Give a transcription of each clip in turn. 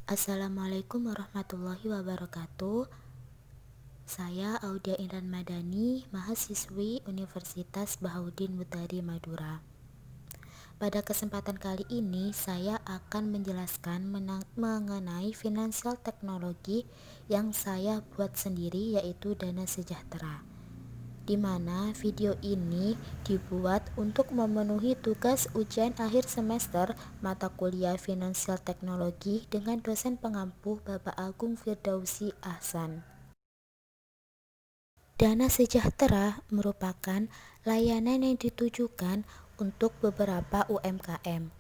Assalamualaikum warahmatullahi wabarakatuh. Saya Audia Inran Madani, mahasiswi Universitas Bahaudin Mutahari Madura. Pada kesempatan kali ini, saya akan menjelaskan mengenai finansial teknologi yang saya buat sendiri, yaitu Dana Sejahtera, di mana video ini dibuat untuk memenuhi tugas ujian akhir semester mata kuliah Finansial Teknologi dengan dosen pengampu Bapak Agung Firdausi Ahsan. Dana Sejahtera merupakan layanan yang ditujukan untuk beberapa UMKM.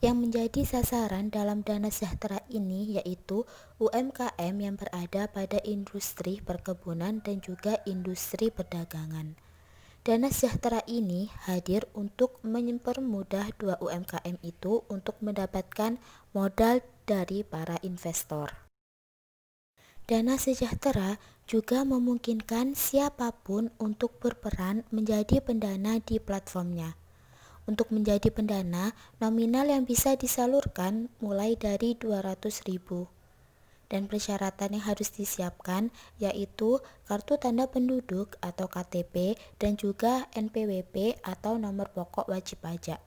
Yang menjadi sasaran dalam Dana Sejahtera ini yaitu UMKM yang berada pada industri perkebunan dan juga industri perdagangan. Dana Sejahtera ini hadir untuk mempermudah dua UMKM itu untuk mendapatkan modal dari para investor. Dana Sejahtera juga memungkinkan siapapun untuk berperan menjadi pendana di platformnya. Untuk menjadi pendana, nominal yang bisa disalurkan mulai dari 200.000. Dan persyaratan yang harus disiapkan yaitu kartu tanda penduduk atau KTP dan juga NPWP atau nomor pokok wajib pajak.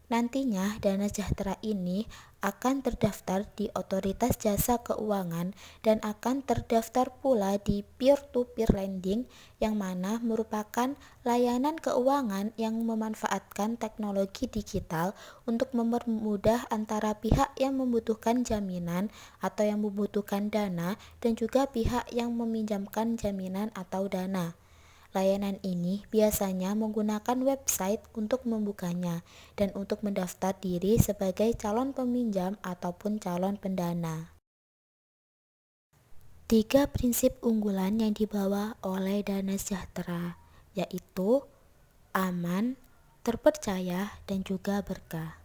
Nantinya Dana Sejahtera ini akan terdaftar di Otoritas Jasa Keuangan dan akan terdaftar pula di peer-to-peer lending, yang mana merupakan layanan keuangan yang memanfaatkan teknologi digital untuk mempermudah antara pihak yang membutuhkan jaminan atau yang membutuhkan dana dan juga pihak yang meminjamkan jaminan atau dana. Layanan ini biasanya menggunakan website untuk membukanya dan untuk mendaftar diri sebagai calon peminjam ataupun calon pendana. 3 prinsip unggulan yang dibawa oleh Dana Sejahtera yaitu aman, terpercaya, dan juga berkah.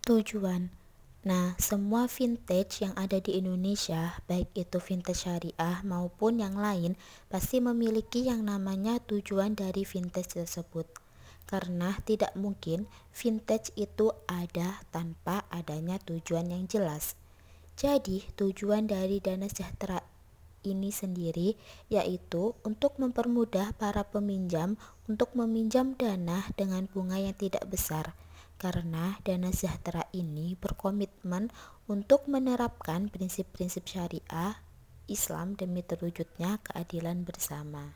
Tujuan. Nah, semua vintage yang ada di Indonesia, baik itu vintage syariah maupun yang lain, pasti memiliki yang namanya tujuan dari vintage tersebut. Karena tidak mungkin vintage itu ada tanpa adanya tujuan yang jelas. Jadi, tujuan dari Dana Sejahtera ini sendiri yaitu untuk mempermudah para peminjam untuk meminjam dana dengan bunga yang tidak besar, karena Dana Sejahtera ini berkomitmen untuk menerapkan prinsip-prinsip syariah Islam demi terwujudnya keadilan bersama.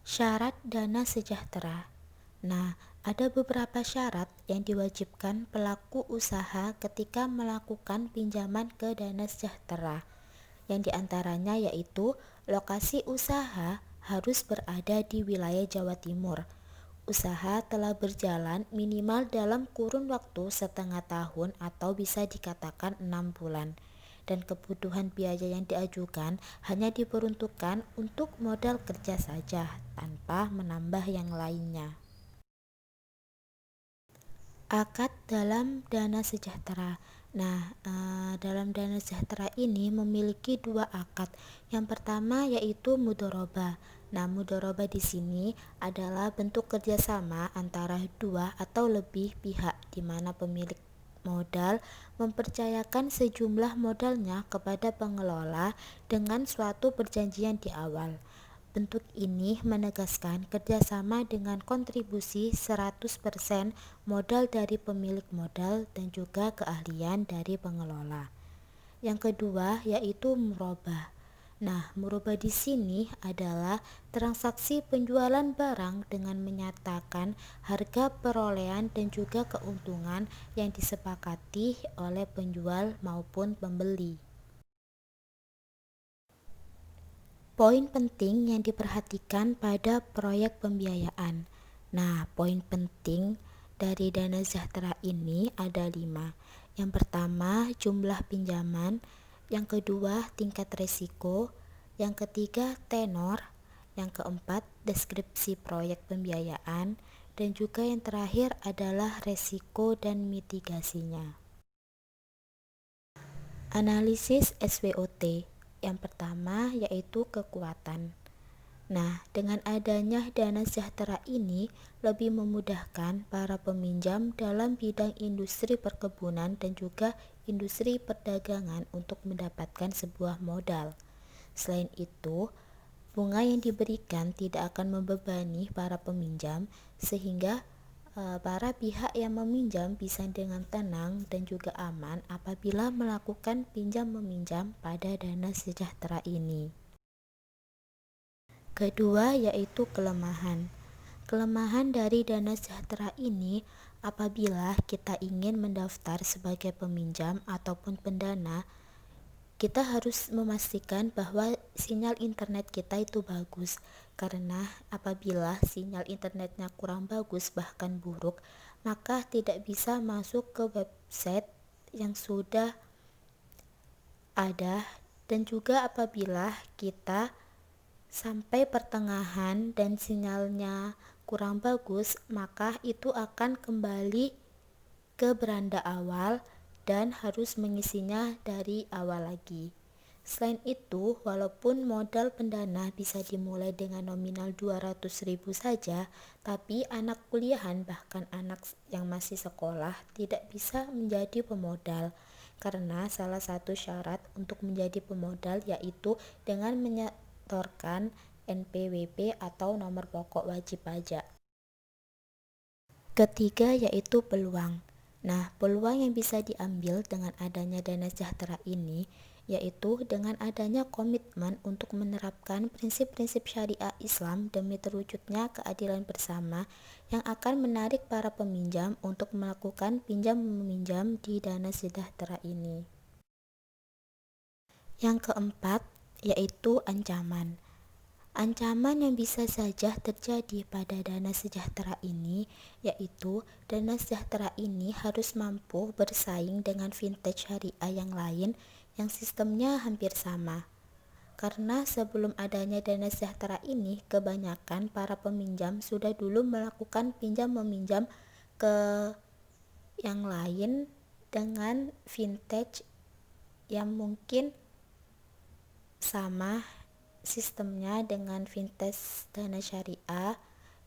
Syarat Dana Sejahtera. Nah, ada beberapa syarat yang diwajibkan pelaku usaha ketika melakukan pinjaman ke Dana Sejahtera. Yang diantaranya yaitu lokasi usaha harus berada di wilayah Jawa Timur. Usaha telah berjalan minimal dalam kurun waktu setengah tahun atau bisa dikatakan 6 bulan. Dan kebutuhan biaya yang diajukan hanya diperuntukkan untuk modal kerja saja tanpa menambah yang lainnya. Akad dalam Dana Sejahtera. Nah, dalam Dana Sejahtera ini memiliki dua akad. Yang pertama yaitu mudhorobah. Nah, mudhorobah di sini adalah bentuk kerjasama antara dua atau lebih pihak, di mana pemilik modal mempercayakan sejumlah modalnya kepada pengelola dengan suatu perjanjian di awal. Bentuk ini menegaskan kerjasama dengan kontribusi 100% modal dari pemilik modal dan juga keahlian dari pengelola. Yang kedua yaitu murabah. Nah, murabah di sini adalah transaksi penjualan barang dengan menyatakan harga perolehan dan juga keuntungan yang disepakati oleh penjual maupun pembeli. Poin penting yang diperhatikan pada proyek pembiayaan. Nah, poin penting dari Dana Sejahtera ini ada 5. Yang pertama, jumlah pinjaman. Yang kedua, tingkat risiko. Yang ketiga, tenor. Yang keempat, deskripsi proyek pembiayaan. Dan juga yang terakhir adalah resiko dan mitigasinya. Analisis SWOT. Yang pertama yaitu kekuatan. Nah, dengan adanya dana sejahtera ini lebih memudahkan para peminjam dalam bidang industri perkebunan dan juga industri perdagangan untuk mendapatkan sebuah modal. Selain itu, bunga yang diberikan tidak akan membebani para peminjam sehingga para pihak yang meminjam bisa dengan tenang dan juga aman apabila melakukan pinjam meminjam pada dana sejahtera ini. Kedua yaitu kelemahan. Kelemahan dari dana sejahtera ini apabila kita ingin mendaftar sebagai peminjam ataupun pendana, kita harus memastikan bahwa sinyal internet kita itu bagus. Karena apabila sinyal internetnya kurang bagus bahkan buruk, maka tidak bisa masuk ke website yang sudah ada. Dan juga apabila kita sampai pertengahan dan sinyalnya kurang bagus, maka itu akan kembali ke beranda awal dan harus mengisinya dari awal lagi. Selain itu, walaupun modal pendana bisa dimulai dengan nominal 200.000 saja, tapi anak kuliahan bahkan anak yang masih sekolah tidak bisa menjadi pemodal. Karena salah satu syarat untuk menjadi pemodal yaitu dengan menyetorkan NPWP atau nomor pokok wajib pajak. Ketiga yaitu peluang. Nah, peluang yang bisa diambil dengan adanya dana sejahtera ini yaitu dengan adanya komitmen untuk menerapkan prinsip-prinsip syariah Islam demi terwujudnya keadilan bersama yang akan menarik para peminjam untuk melakukan pinjam-meminjam di dana sejahtera ini. Yang keempat yaitu ancaman. Ancaman yang bisa saja terjadi pada dana sejahtera ini yaitu dana sejahtera ini harus mampu bersaing dengan fintech syariah yang lain yang sistemnya hampir sama. Karena sebelum adanya dana sejahtera ini, kebanyakan para peminjam sudah dulu melakukan pinjam-meminjam ke yang lain dengan fintech yang mungkin sama sistemnya dengan fintech dana syariah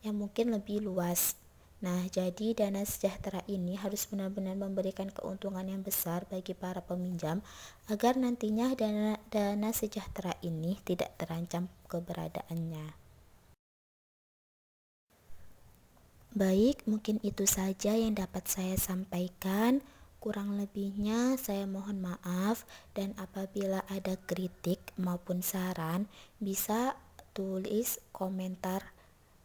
yang mungkin lebih luas. Nah, jadi dana sejahtera ini harus benar-benar memberikan keuntungan yang besar bagi para peminjam agar nantinya dana sejahtera ini tidak terancam keberadaannya. Baik, mungkin itu saja yang dapat saya sampaikan. Kurang lebihnya saya mohon maaf, dan apabila ada kritik maupun saran bisa tulis komentar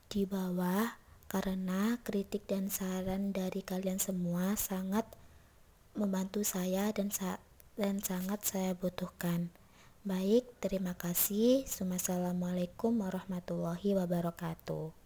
di bawah karena kritik dan saran dari kalian semua sangat membantu saya dan sangat saya butuhkan. Baik, terima kasih. Wassalamualaikum warahmatullahi wabarakatuh.